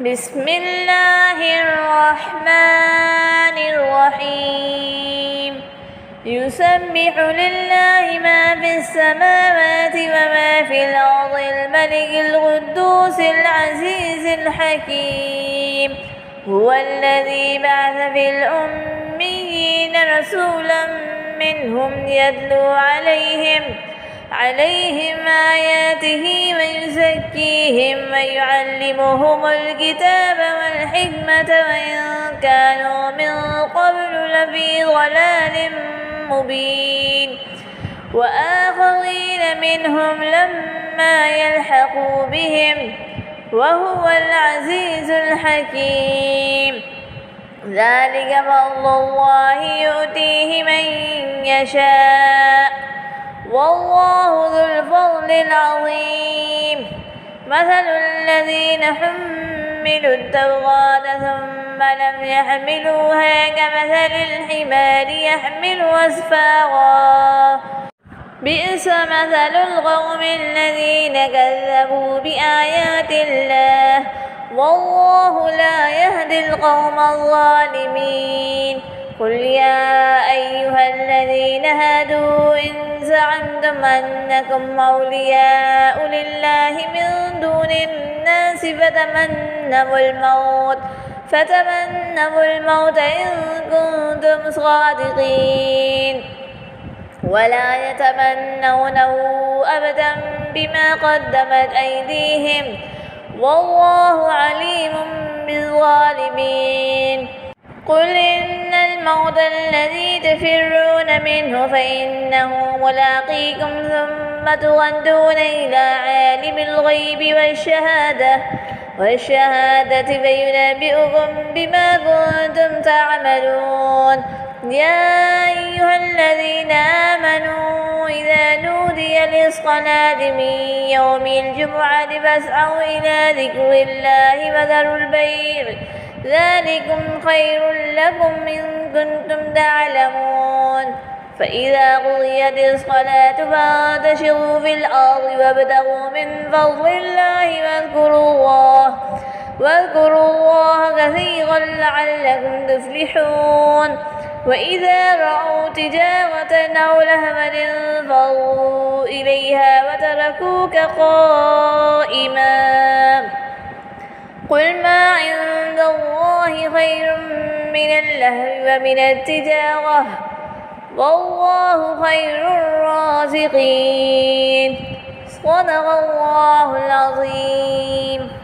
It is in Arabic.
بسم الله الرحمن الرحيم يسبح لله ما في السماوات وما في الأرض الملك القدوس العزيز الحكيم هو الذي بعث في الأميين رسولا منهم يتلو عليهم آياته ويزكيهم ويعلمهم الكتاب والحكمة وإن كانوا من قبل لفي ضلال مبين وآخرين منهم لما يلحقوا بهم وهو العزيز الحكيم ذلك فضل الله يؤتيه من يشاء والله ذو الفضل العظيم مثل الذين حملوا التوراة ثم لم يحملوها كمثل الحمار يحمل أسفارا بئس مثل القوم الذين كذبوا بآيات الله والله لا يهدي القوم الظالمين قل يا أيها الذين هادوا إن زعمتم أنكم أولياء لله من دون الناس فتمنوا الموت إن كنتم صادقين ولا يتمنونه أبدا بما قدمت أيديهم والله عليم بالظالمين قل إن الموت الذي تفرون منه فإنه ملاقيكم ثم تردون إلى عالم الغيب والشهادة فينبئكم بما كنتم تعملون يا أيها الذين آمنوا إذا نودي للصلاة من يوم الجمعة فاسعوا إلى ذكر الله وذروا البيع ذلكم خير لكم إن كنتم تعلمون فإذا قضيت الصلاة فانتشروا في الأرض وابتغوا من فضل الله واذكروا الله كثيرا لعلكم تفلحون وإذا رأوا تجارة أو لهوا انفضوا إليها وتركوك قائما قل ما عند الله خير من اللهو ومن التجارة والله خير الرازقين صدق الله العظيم.